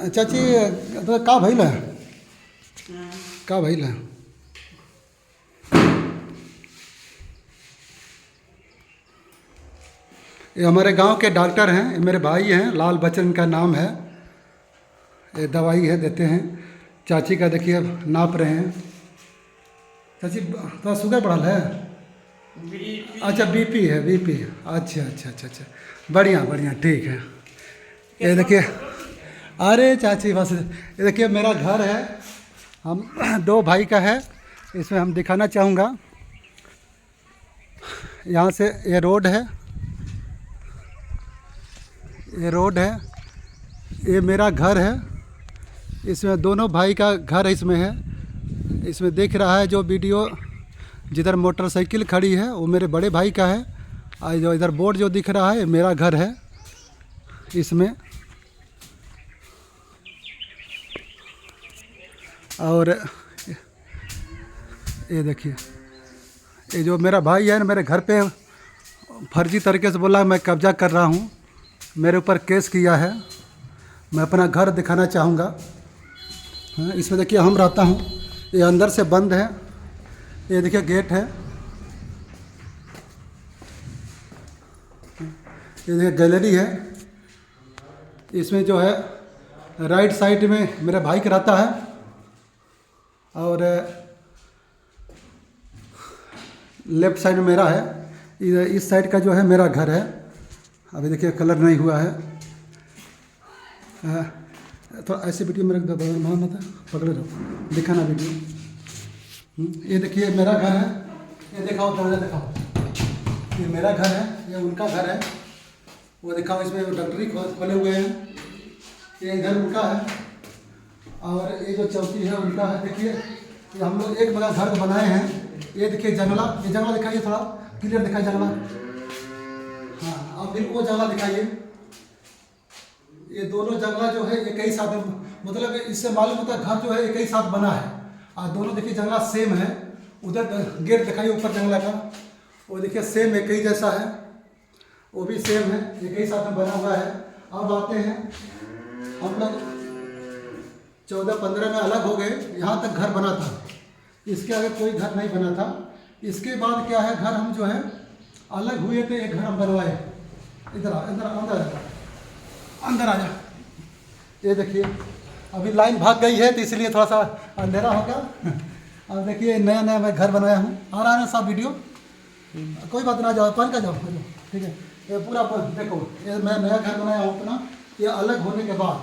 चाची तो का भइल है? का भइल है? ये हमारे गांव के डॉक्टर हैं, ये मेरे भाई हैं, लाल बच्चन का नाम है। ये दवाई है देते हैं। चाची का देखिए नाप रहे हैं। चाची थोड़ा शुगर बढ़ल है? अच्छा बीपी है, बीपी। अच्छा अच्छा अच्छा अच्छा, बढ़िया बढ़िया, ठीक है। ये देखिए, अरे चाची बस ये देखिए मेरा घर है, हम दो भाई का है। इसमें हम दिखाना चाहूँगा, यहाँ से ये रोड है, ये रोड है, ये मेरा घर है। इसमें दोनों भाई का घर इसमें है। इसमें देख रहा है जो वीडियो, जिधर मोटरसाइकिल खड़ी है वो मेरे बड़े भाई का है, और जो इधर बोर्ड जो दिख रहा है मेरा घर है। इसमें और ये देखिए, ये जो मेरा भाई है ना, मेरे घर पे फर्जी तरीके से बोला मैं कब्जा कर रहा हूँ, मेरे ऊपर केस किया है। मैं अपना घर दिखाना चाहूँगा। हाँ, इसमें देखिए हम रहता हूँ, ये अंदर से बंद है। ये देखिए गेट है, ये देखिए गैलरी है। इसमें जो है राइट साइड में मेरा भाई का रहता है, और लेफ्ट साइड में मेरा है। इस साइड का जो है मेरा घर है। अभी देखिए कलर नहीं हुआ है। थोड़ा ऐसे वीडियो में रख दो, मत पकड़े रहो, दिखाना वीडियो। ये देखिए मेरा घर है, ये दिखाओ, दरवाजा दिखाओ। ये मेरा घर है, ये उनका घर है। वो दिखाओ, इसमें डॉक्टरी खोले हुए हैं। ये घर उनका है, और ये जो चौकी है उनका है। देखिए ये हम लोग एक बड़ा घर बनाए हैं। ये देखिए जंगला, ये जंगला दिखाइए, थोड़ा क्लियर दिखाइए जंगला। हाँ, अब फिर वो जंगला दिखाइए। ये दोनों जंगला जो है एक ही साथ, मतलब इससे मालूम होता है घर जो है एक ही साथ बना है। और दोनों देखिए जंगला सेम है। उधर गेट दिखाइए ऊपर जंगला का, वो देखिए सेम एक ही जैसा है, वो भी सेम है, एक ही साथ में बना हुआ है। अब आते हैं हम लोग 14-15 में अलग हो गए, यहाँ तक घर बना था, इसके आगे कोई घर नहीं बना था। इसके बाद क्या है, घर हम जो है अलग हुए थे, एक घर हम बनवाए। इधर अंदर आ जा। ये देखिए अभी लाइन भाग गई है तो इसलिए थोड़ा सा अंधेरा हो गया। अब देखिए नया नया मैं घर बनाया हूँ, आ रहा है ना सब वीडियो, कोई बात ना, जाओ पान का जाओ, ठीक है। ये पूरा देखो, ये मैं नया घर बनाया हूँ अपना, ये अलग होने के बाद।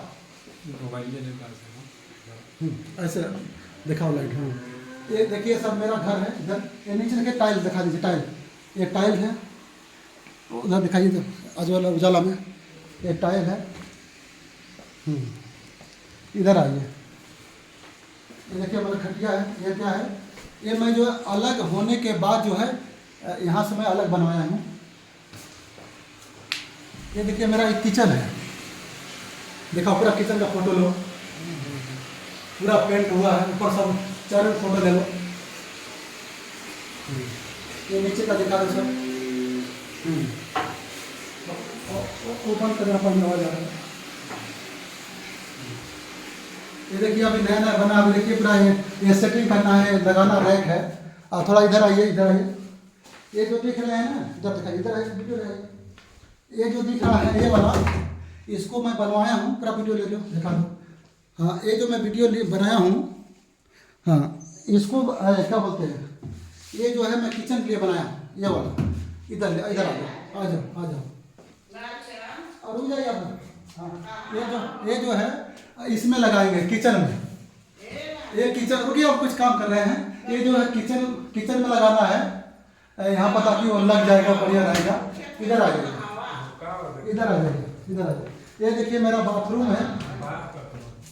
ऐसे दिखाओ लाइट। हाँ, ये देखिए सब मेरा घर है। इधर ये नीचे देखिए टाइल दिखा दीजिए, टाइल, ये टाइल है। उधर दिखाइए अजवाला उजाला में, ये टाइल है। इधर आइए, ये देखिए हमारा खटिया है। ये क्या है, ये मैं जो है अलग होने के बाद जो है यहाँ से मैं अलग बनवाया हूँ। ये देखिए मेरा एक किचन है, देखो पूरा किचन का फोटो लो, पूरा पेंट हुआ है, ऊपर सब चारों फोटो ले लो। ये नीचे का दिखा दो सर, ओपन करना पड़ने वाला है। ये देखिए अभी नया नया बना, अभी देखिए पूरा ये सेटिंग करना है, लगाना रैक है। और थोड़ा इधर आइए, इधर आइए। ये जो दिख रहे हैं ना, इधर दिखाइए, इधर आइए, वीडियो ले आइए। ये जो दिख रहा है ये वाला, इसको मैं बनवाया हूँ, पूरा वीडियो ले लो, दिखा दो। हाँ, ये जो मैं वीडियो बनाया हूँ, हाँ इसको क्या बोलते हैं, ये जो है मैं किचन के लिए बनाया हूँ, ये वाला। इधर आ जाओ, आ जाओ, आ जाओ, और रुक जाइए आप। हाँ, ये जो है इसमें लगाएंगे किचन में। ये किचन, रुकिए आप कुछ काम कर रहे हैं। ये जो है किचन में लगाना है यहाँ पर, ताकि वो लग जाएगा, बढ़िया रहेगा। इधर आ जाइए, इधर आ जाइए, इधर आ जाइए। ये देखिए मेरा बाथरूम है,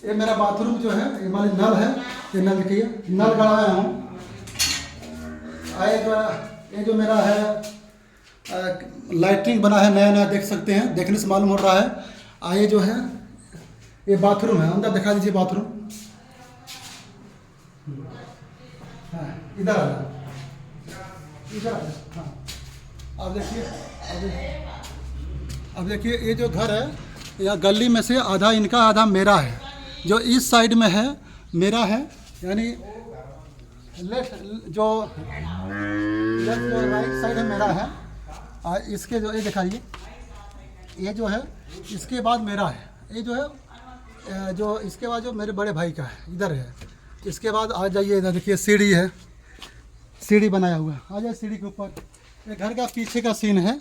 ये मेरा बाथरूम जो है, ये हमारे नल है, ये नल देखिए, नल गड़ाया हूँ। ये जो मेरा है लाइटिंग बना है, नया नया, देख सकते हैं, देखने से मालूम हो रहा है। ये जो है ये बाथरूम है, अंदर दिखा दीजिए बाथरूम। हाँ, इधर आ जाओ, इधर आ जाओ। हाँ, अब देखिए, अब देखिए ये जो घर है या गली में से आधा इनका आधा मेरा है। जो इस साइड में है मेरा है, यानी लेफ्ट जो राइट साइड है मेरा है। और इसके जो ये दिखाइए, ये जो है इसके बाद मेरा है। ये जो है जो इसके बाद जो मेरे बड़े भाई का है इधर है। इसके बाद आ जाइए इधर, देखिए सीढ़ी है, सीढ़ी बनाया हुआ है। आ जाए सीढ़ी के ऊपर। ये घर का पीछे का सीन है,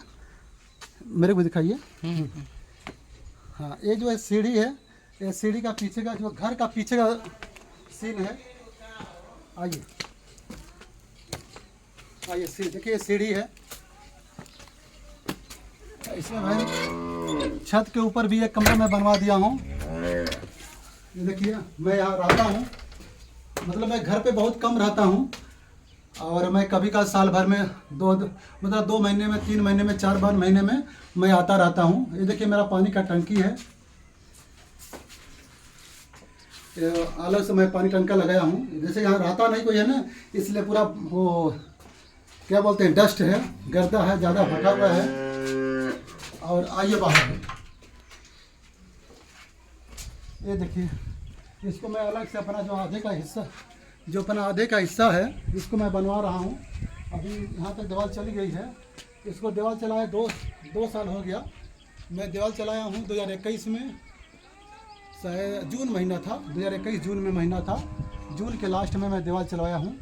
मेरे को दिखाइए। हाँ, ये जो है सीढ़ी है, ये सीढ़ी का पीछे का जो घर का पीछे का सीन है। आइए आइए, देखिए सीढ़ी है। इसमें भाई छत के ऊपर भी एक कमरा मैं बनवा दिया हूँ। ये देखिए, मैं यहाँ रहता हूँ, मतलब मैं घर पे बहुत कम रहता हूँ। और मैं कभी का साल भर में मतलब 2 महीने में, 3 महीने में, 4 बार महीने में मैं आता रहता हूँ। ये देखिए मेरा पानी का टंकी है, अलग से मैं पानी टंका लगाया हूँ। जैसे यहाँ रहता नहीं कोई है ना, इसलिए पूरा वो क्या बोलते हैं, डस्ट है, गर्दा है, ज़्यादा फटा हुआ है। और आइए बाहर, ये देखिए, इसको मैं अलग से अपना जो आधे का हिस्सा है इसको मैं बनवा रहा हूँ। अभी यहाँ तक दीवार चली गई है। इसको दीवार चलाए 2 साल हो गया। मैं दीवार चलाया हूँ 2021 में, शायद जून महीना था, 2021 जून में महीना था। जून के लास्ट में मैं दीवार चलवाया हूँ।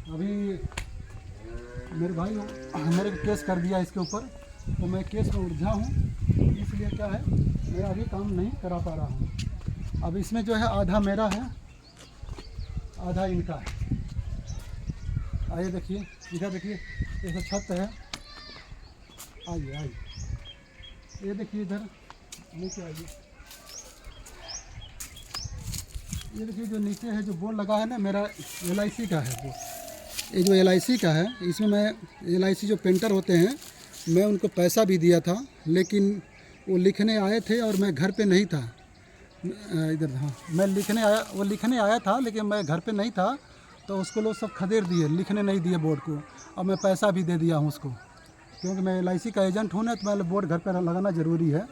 अभी मेरे भाई मेरे केस कर दिया इसके ऊपर, तो मैं केस में उलझा हूँ, इसलिए क्या है, मेरा अभी काम नहीं करा पा रहा हूँ। अब इसमें जो है आधा मेरा है, आधा इनका है। आइए देखिए, इधर देखिए, ऐसा छत है। आइए आइए, ये देखिए इधर नीचे आइए। ये देखिए जो नीचे है, जो बोर्ड लगा है ना, मेरा LIC का है। वो ये जो LIC का है, इसमें मैं LIC जो पेंटर होते हैं, मैं उनको पैसा भी दिया था, लेकिन वो लिखने आए थे और मैं घर पे नहीं था। इधर, हाँ, मैं लिखने आया था, लेकिन मैं घर पे नहीं था, तो उसको लोग सब खदेड़ दिए, लिखने नहीं दिए बोर्ड को। और मैं पैसा भी दे दिया हूँ उसको, क्योंकि मैं LIC का एजेंट हूँ ना, तो मैं बोर्ड घर पर लगाना ज़रूरी है।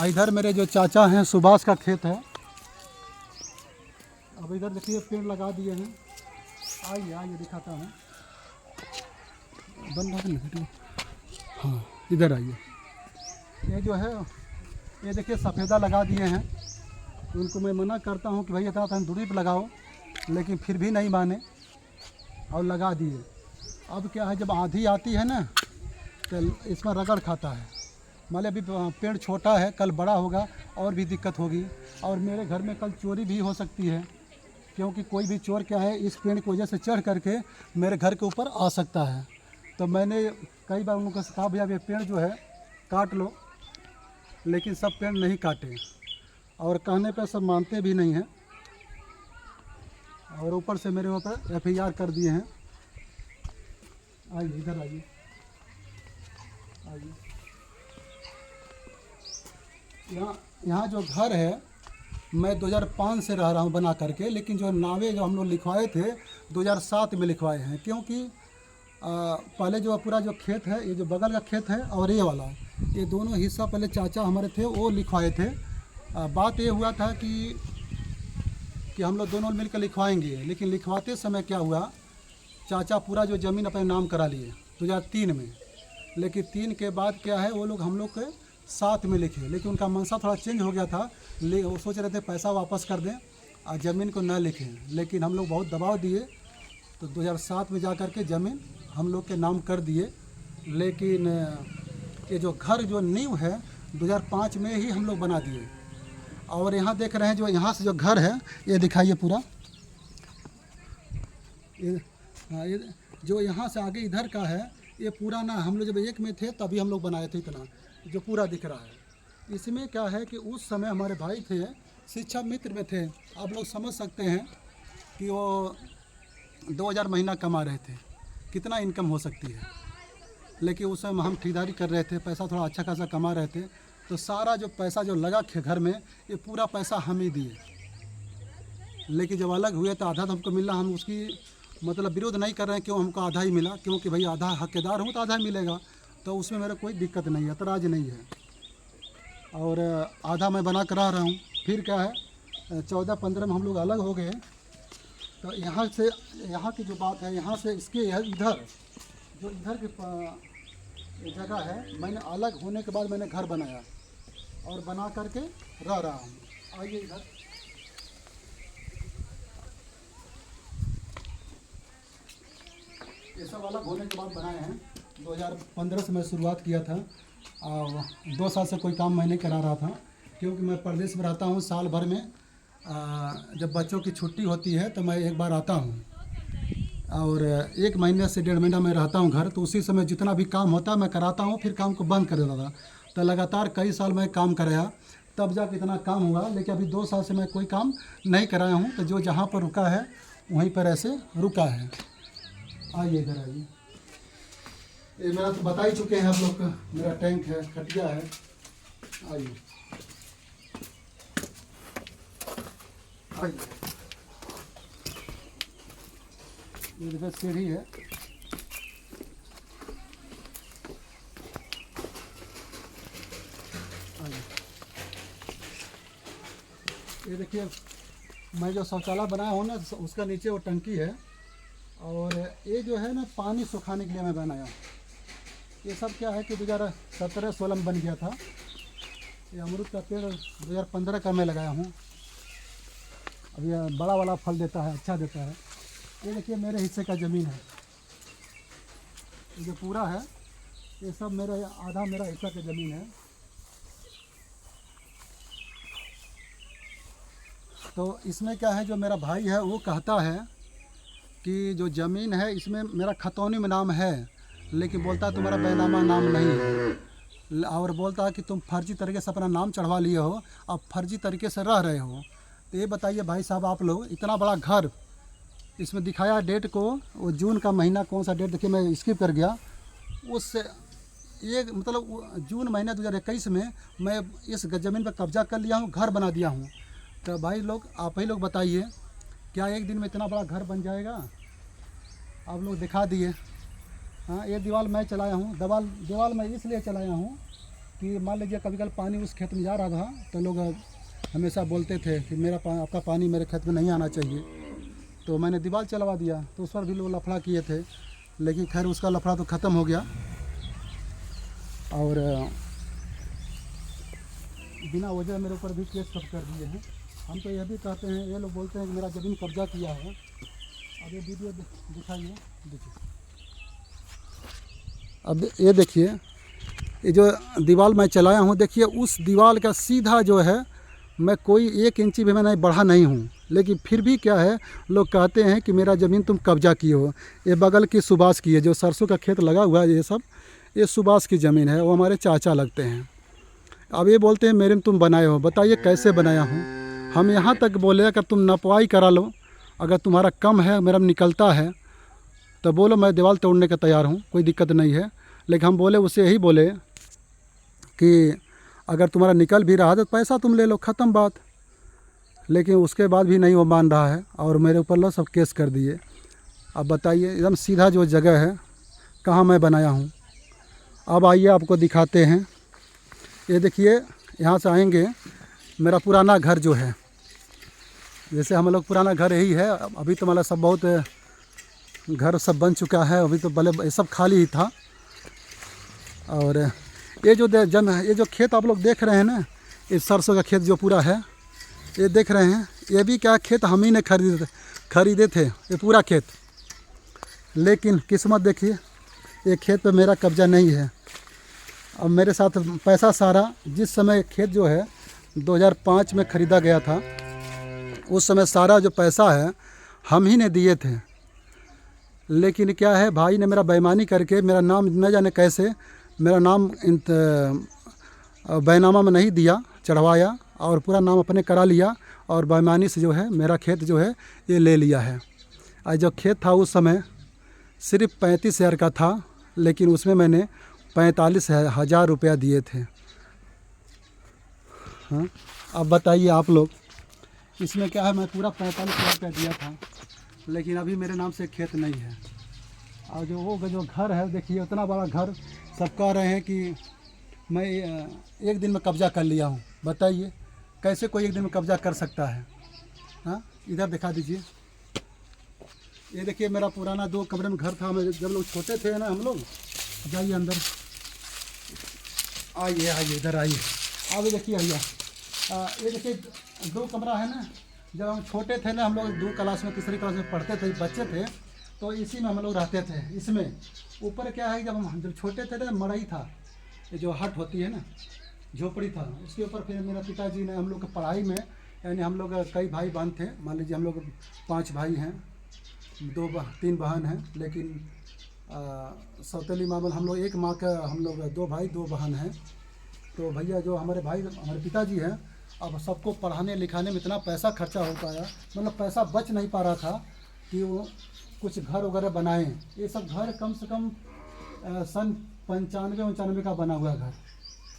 इधर मेरे जो चाचा हैं, सुभाष का खेत है। अब इधर देखिए पेड़ लगा दिए हैं। आइए आइए दिखाता हूँ, बन रहा है। हाँ, इधर आइए। ये जो है, ये देखिए सफ़ेदा लगा दिए हैं। उनको मैं मना करता हूँ कि भाई इतना दूरी पर लगाओ, लेकिन फिर भी नहीं माने और लगा दिए। अब क्या है, जब आंधी आती है ना, तो इसमें रगड़ खाता है। मान अभी पेड़ छोटा है, कल बड़ा होगा और भी दिक्कत होगी। और मेरे घर में कल चोरी भी हो सकती है, क्योंकि कोई भी चोर क्या है, इस पेड़ की वजह से चढ़ करके मेरे घर के ऊपर आ सकता है। तो मैंने कई बार उनको कहा, भैया ये पेड़ जो है काट लो, लेकिन सब पेड़ नहीं काटे, और कहने पर सब मानते भी नहीं हैं। और ऊपर से मेरे ऊपर FIR कर दिए हैं। आइए इधर आइए, आइए। यहाँ जो घर है, मैं 2005 से रह रहा हूँ बना करके, लेकिन जो नावे जो हम लोग लिखवाए थे 2007 में लिखवाए हैं। क्योंकि पहले जो पूरा जो खेत है, ये जो बगल का खेत है और ये वाला, ये दोनों हिस्सा पहले चाचा हमारे थे, वो लिखवाए थे। बात ये हुआ था कि हम लोग दोनों मिलकर लिखवाएंगे, लेकिन लिखवाते समय क्या हुआ, चाचा पूरा जो ज़मीन अपने नाम करा लिए 2003 में। लेकिन 3 के बाद क्या है, वो लोग हम लोग के साथ में लिखे, लेकिन उनका मनसा थोड़ा चेंज हो गया था। वो सोच रहे थे पैसा वापस कर दें और ज़मीन को न लिखें, लेकिन हम लोग बहुत दबाव दिए, तो 2007 में जा कर के ज़मीन हम लोग के नाम कर दिए। लेकिन ये जो घर जो नींव है 2005 में ही हम लोग बना दिए। और यहाँ देख रहे हैं, जो यहाँ से जो घर है, ये दिखाइए पूरा, ये जो यहाँ से आगे इधर का है, ये पूरा ना, हम लोग जब 1 में थे तभी हम लोग बनाए थे, इतना जो पूरा दिख रहा है। इसमें क्या है कि उस समय हमारे भाई थे, शिक्षा मित्र में थे। आप लोग समझ सकते हैं कि वो 2000 महीना कमा रहे थे, कितना इनकम हो सकती है। लेकिन उस समय हम ठेकेदारी कर रहे थे, पैसा थोड़ा अच्छा खासा कमा रहे थे, तो सारा जो पैसा जो लगा घर में, ये पूरा पैसा हम ही दिए। लेकिन जब अलग हुए तो आधा तो हमको मिला, हम उसकी मतलब विरोध नहीं कर रहे हैं, क्यों हमको आधा ही मिला, क्योंकि भाई आधा हकदार हूँ तो आधा मिलेगा, तो उसमें मेरा कोई दिक्कत नहीं है, एतराज़ नहीं है। और आधा मैं बना कर आ रहा हूँ। फिर क्या है 14-15 में हम लोग अलग हो गए। तो यहाँ से यहाँ की जो बात है, यहाँ से इसके इधर जो इधर की जगह है, मैंने अलग होने के बाद मैंने घर बनाया और बना करके रह रहा हूँ। आइए इधर। ये सब अलग होने के बाद बनाए हैं। 2015 से मैं शुरुआत किया था और 2 साल से कोई काम मैं नहीं करा रहा था, क्योंकि मैं प्रदेश में रहता हूँ। साल भर में जब बच्चों की छुट्टी होती है तो मैं एक बार आता हूँ और 1 महीने से 1.5 महीना मैं रहता हूँ घर। तो उसी समय जितना भी काम होता है मैं कराता हूँ, फिर काम को बंद कर देता था। तो लगातार कई साल मैं काम कराया, तब जाके इतना काम हुआ। लेकिन अभी 2 साल से मैं कोई काम नहीं कराया हूँ। तो जो जहाँ पर रुका है वहीं पर ऐसे रुका है। आइए इधर आइए। ये मेरा तो बता ही चुके हैं आप लोग का, मेरा टैंक है, खटिया है। आइए आइए। इधर सीढ़ी है। आइए। ये देखिए, मैं जो शौचालय बनाया हूँ ना, उसका नीचे वो टंकी है। और ये जो है ना, पानी सुखाने के लिए मैं बनाया। ये सब क्या है कि 2017-16 में बन गया था। ये अमरूद का पेड़ 2015 का मैं लगाया हूँ। अब ये बड़ा वाला फल देता है, अच्छा देता है। ये देखिए मेरे हिस्से का ज़मीन है, ये जो पूरा है ये सब मेरा, आधा मेरा हिस्सा का ज़मीन है। तो इसमें क्या है, जो मेरा भाई है वो कहता है कि जो ज़मीन है इसमें मेरा खतौनी में नाम है, लेकिन बोलता है तुम्हारा बैनामा नाम नहीं है। और बोलता है कि तुम फर्जी तरीके से अपना नाम चढ़वा लिए हो, अब फर्जी तरीके से रह रहे हो। तो ये बताइए भाई साहब, आप लोग इतना बड़ा घर, इसमें दिखाया डेट को, वो जून का महीना, कौन सा डेट देखिए, मैं स्किप कर गया। उस ये मतलब जून महीना 2021 में मैं इस ज़मीन पर कब्जा कर लिया हूँ, घर बना दिया हूँ। तो भाई लोग, आप ही लोग बताइए, क्या एक दिन में इतना बड़ा घर बन जाएगा? आप लोग दिखा दिए। हाँ, ये दीवार मैं चलाया हूँ। दीवार मैं इसलिए चलाया हूँ कि मान लीजिए कभी कभी पानी उस खेत में जा रहा था तो लोग हमेशा बोलते थे कि आपका पानी मेरे खेत में नहीं आना चाहिए। तो मैंने दीवार चलवा दिया, तो उस पर भी लोग लफड़ा किए थे, लेकिन खैर उसका लफड़ा तो ख़त्म हो गया। और बिना वजह मेरे ऊपर भी केस सब कर दिए हैं। हम तो यह भी कहते हैं, ये लोग बोलते हैं कि मेरा ज़मीन कब्जा किया है। अब ये वीडियो दिखाइए, देखिए। अब ये देखिए, ये जो दीवार मैं चलाया हूँ, देखिए उस दीवार का सीधा जो है, मैं कोई 1 इंची भी मैं बढ़ा नहीं हूँ, लेकिन फिर भी क्या है, लोग कहते हैं कि मेरा ज़मीन तुम कब्जा किए हो। ये बगल की सुभाष की है, जो सरसों का खेत लगा हुआ है, ये सब ये सुभाष की ज़मीन है, वो हमारे चाचा लगते हैं। अब ये बोलते हैं मेरे में तुम बनाए हो। बताइए कैसे बनाया हूँ? हम यहाँ तक बोले अगर तुम नपवाई करा लो, अगर तुम्हारा कम है, मेरा निकलता है तो बोलो, मैं दीवार तोड़ने का तैयार हूँ, कोई दिक्कत नहीं है। लेकिन हम बोले, उससे यही बोले कि अगर तुम्हारा निकल भी रहा है तो पैसा तुम ले लो, ख़त्म बात। लेकिन उसके बाद भी नहीं वो मान रहा है और मेरे ऊपर लो सब केस कर दिए। अब बताइए, एकदम सीधा जो जगह है, कहाँ मैं बनाया हूँ। अब आइए आपको दिखाते हैं। ये देखिए, यहाँ से आएंगे, मेरा पुराना घर जो है, जैसे हम लोग पुराना घर यही है। अभी तो मतलब सब बहुत घर सब बन चुका है, अभी तो भले ये सब खाली ही था। और ये जो खेत आप लोग देख रहे हैं ना, ये सरसों का खेत जो पूरा है, ये देख रहे हैं, ये भी क्या खेत हम ही ने खरीदे थे, ये पूरा खेत। लेकिन किस्मत देखिए, ये खेत पे मेरा कब्जा नहीं है। अब मेरे साथ पैसा सारा, जिस समय खेत जो है 2005 में ख़रीदा गया था, उस समय सारा जो पैसा है हम ही ने दिए थे। लेकिन क्या है, भाई ने मेरा बेईमानी करके मेरा नाम न जाने कैसे, मेरा नाम बैनामा में नहीं दिया, चढ़वाया और पूरा नाम अपने करा लिया, और बेईमानी से जो है मेरा खेत जो है ये ले लिया है। और जो खेत था उस समय सिर्फ 35,000 का था, लेकिन उसमें मैंने 45,000 रुपया दिए थे। हाँ, अब बताइए आप लोग, इसमें क्या है, मैं पूरा 45,000 रुपया दिया था, लेकिन अभी मेरे नाम से खेत नहीं है। और जो घर है देखिए, उतना बड़ा घर, सब कह रहे हैं कि मैं एक दिन में कब्जा कर लिया हूँ। बताइए कैसे कोई एक दिन में कब्जा कर सकता है? हाँ, इधर दिखा दीजिए। ये देखिए मेरा पुराना 2 कमरे में घर था। मैं जब लोग छोटे थे ना हम लोग। जाइए अंदर, आइए आइए इधर आइए। आगे देखिए भैया, ये देखिए 2 कमरा है ना। जब हम छोटे थे ना, हम लोग 2 क्लास में, तीसरी क्लास में पढ़ते थे, बच्चे थे, तो इसी में हम लोग रहते थे। इसमें ऊपर क्या है, जब छोटे थे ना, मड़ई था, ये जो हट होती है ना, झोपड़ी था, उसके ऊपर फिर मेरा पिताजी ने हम लोग की पढ़ाई में, यानी हम लोग कई भाई बहन थे, मान लीजिए हम लोग 5 भाई हैं, 3 बहन हैं, लेकिन सौतेली मामल हम लोग, एक माँ का हम लोग 2 भाई 2 बहन हैं। तो भैया जो हमारे भाई, हमारे पिताजी हैं, अब सबको पढ़ाने लिखाने में इतना पैसा खर्चा हो पाया, मतलब पैसा बच नहीं पा रहा था कि वो कुछ घर वगैरह बनाएं। ये सब घर कम से कम सन 95-95 का बना हुआ घर,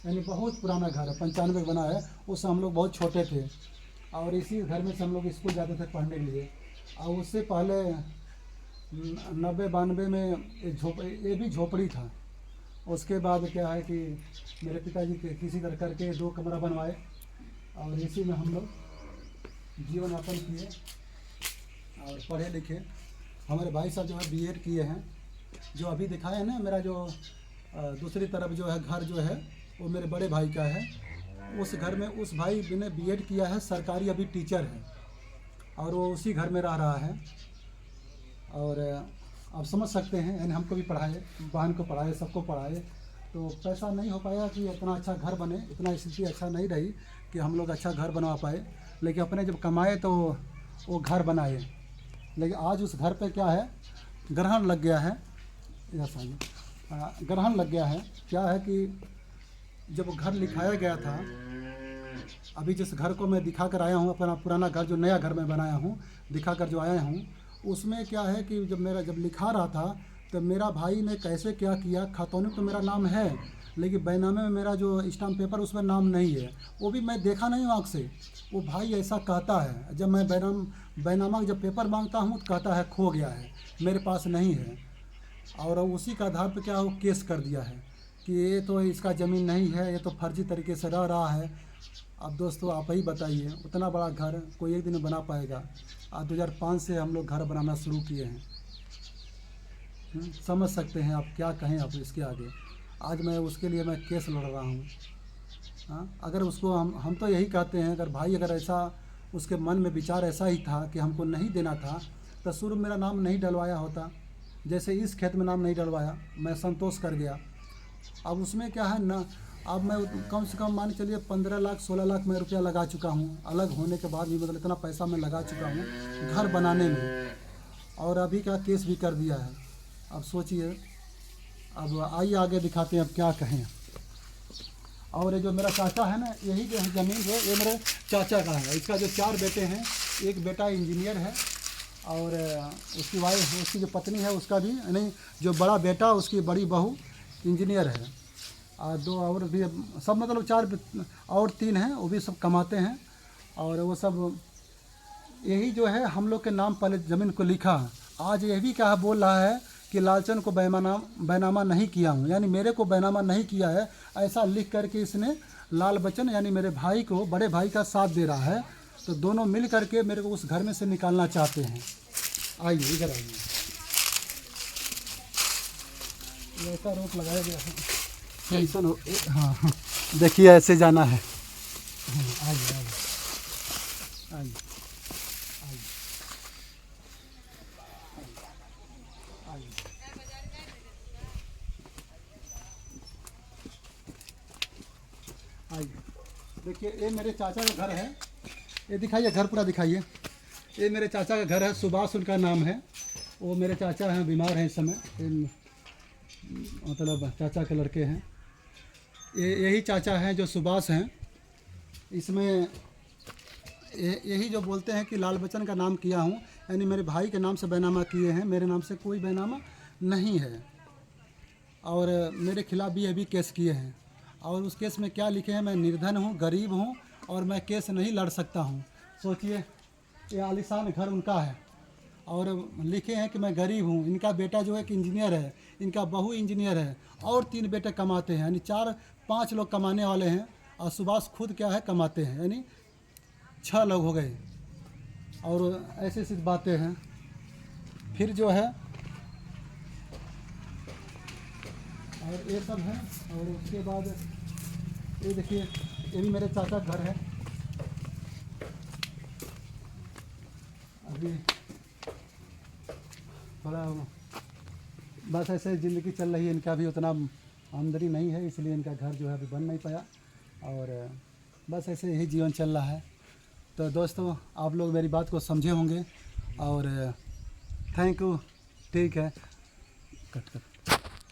यानी बहुत पुराना घर है, 95 का बना है। उस हम लोग बहुत छोटे थे और इसी घर में से हम लोग स्कूल जाते थे पढ़ने के लिए। और उससे पहले 90-92 में ये भी झोपड़ी था। उसके बाद क्या है कि मेरे पिताजी किसी तरह करके 2 कमरा बनवाए और इसी में हम लोग जीवन यापन किए और पढ़े लिखे। हमारे भाई साहब जो है बीएड किए हैं। जो अभी दिखाए हैं ना, मेरा जो दूसरी तरफ जो है घर जो है, वो मेरे बड़े भाई का है। उस घर में उस भाई ने बीएड किया है, सरकारी अभी टीचर है और वो उसी घर में रह रहा है। और आप समझ सकते हैं, यानी हमको भी पढ़ाए, बहन को पढ़ाए, सबको पढ़ाए, तो पैसा नहीं हो पाया कि इतना अच्छा घर बने, इतना स्थिति अच्छा नहीं रही कि हम लोग अच्छा घर बनवा पाए। लेकिन अपने जब कमाए तो वो घर बनाए। लेकिन आज उस घर पे क्या है, ग्रहण लग गया है। ग्रहण लग गया है। क्या है कि जब घर लिखाया गया था, अभी जिस घर को मैं दिखा कर आया हूँ, अपना पुराना घर जो नया घर में बनाया हूँ, दिखा कर जो आया हूँ, उसमें क्या है कि जब लिखा रहा था, तो मेरा भाई ने कैसे क्या किया, खतौनी तो मेरा नाम है, लेकिन बैनामे में मेरा जो स्टाम्प पेपर उसमें नाम नहीं है। वो भी मैं देखा नहीं हूँ आँख से, वो भाई ऐसा कहता है। जब मैं बैनामा जब पेपर मांगता हूँ तो कहता है खो गया है, मेरे पास नहीं है। और उसी का आधार पर क्या वो केस कर दिया है कि ये तो इसका ज़मीन नहीं है, ये तो फर्जी तरीके से रह रहा है। अब दोस्तों आप ही बताइए, उतना बड़ा घर कोई एक दिन में बना पाएगा? आज 2005 से हम लोग घर बनाना शुरू किए हैं। समझ सकते हैं आप, क्या कहें आप इसके आगे। आज मैं उसके लिए मैं केस लड़ रहा हूँ। हाँ, अगर उसको हम तो यही कहते हैं, अगर भाई अगर ऐसा उसके मन में विचार ऐसा ही था कि हमको नहीं देना था, तो शुरू में मेरा नाम नहीं डलवाया होता। जैसे इस खेत में नाम नहीं डलवाया, मैं संतोष कर गया। अब उसमें क्या है ना, अब मैं कम से कम मान चलिए 15 लाख 16 लाख मैं रुपया लगा चुका हूँ। अलग होने के बाद भी मतलब इतना पैसा मैं लगा चुका हूँ घर बनाने में, और अभी का केस भी कर दिया है। अब सोचिए, अब आइए आगे दिखाते हैं अब क्या कहें। और ये जो मेरा चाचा है ना, यही जो है ज़मीन जो ये मेरे चाचा का है। इसका जो 4 बेटे हैं, एक बेटा इंजीनियर है और उसकी वाइफ, उसकी जो पत्नी है उसका भी, नहीं जो बड़ा बेटा उसकी बड़ी बहू इंजीनियर है, और 2 और भी, सब मतलब 4 और 3 हैं, वो भी सब कमाते हैं। और वो सब यही जो है हम लोग के नाम पहले ज़मीन को लिखा। आज ये भी क्या बोल रहा है कि लालचंद को बैनामा नहीं किया हूँ, यानी मेरे को बैनामा नहीं किया है, ऐसा लिख करके इसने लाल बच्चन यानी मेरे भाई को, बड़े भाई का साथ दे रहा है। तो दोनों मिल करके मेरे को उस घर में से निकालना चाहते हैं। आइए इधर आइए, ऐसा रोक लगाया गया है, ऐसा हाँ देखिए ऐसे जाना है। आइए आइए आइए आइए। आइए देखिए, ये मेरे चाचा का घर है। ये दिखाइए, घर पूरा दिखाइए। ये मेरे चाचा का घर है, सुभाष उनका नाम है। वो मेरे चाचा हैं, बीमार हैं इस समय, मतलब चाचा के लड़के हैं। यही चाचा हैं जो सुभाष हैं। इसमें यही जो बोलते हैं कि लाल बच्चन का नाम किया हूँ, यानी मेरे भाई के नाम से बैनामा किए हैं, मेरे नाम से कोई बैनामा नहीं है। और मेरे खिलाफ़ भी अभी केस किए हैं, और उस केस में क्या लिखे हैं, मैं निर्धन हूँ, गरीब हूँ और मैं केस नहीं लड़ सकता हूँ। सोचिए, ये आलीशान घर उनका है और लिखे हैं कि मैं गरीब हूँ। इनका बेटा जो है कि इंजीनियर है, इनका बहू इंजीनियर है, और 3 बेटे कमाते हैं, यानी 4-5 लोग कमाने वाले हैं। और सुभाष खुद क्या है, कमाते हैं, यानी 6 लोग हो गए। और ऐसी ऐसी बातें हैं। फिर जो है और ये सब है। और उसके बाद ये देखिए, ये भी मेरे चाचा का घर है। अभी थोड़ा बस ऐसे ज़िंदगी चल रही है, इनका भी उतना आमदनी नहीं है, इसलिए इनका घर जो है अभी बन नहीं पाया। और बस ऐसे ही जीवन चल रहा है। तो दोस्तों, आप लोग मेरी बात को समझे होंगे और थैंक यू। ठीक है, कट कर।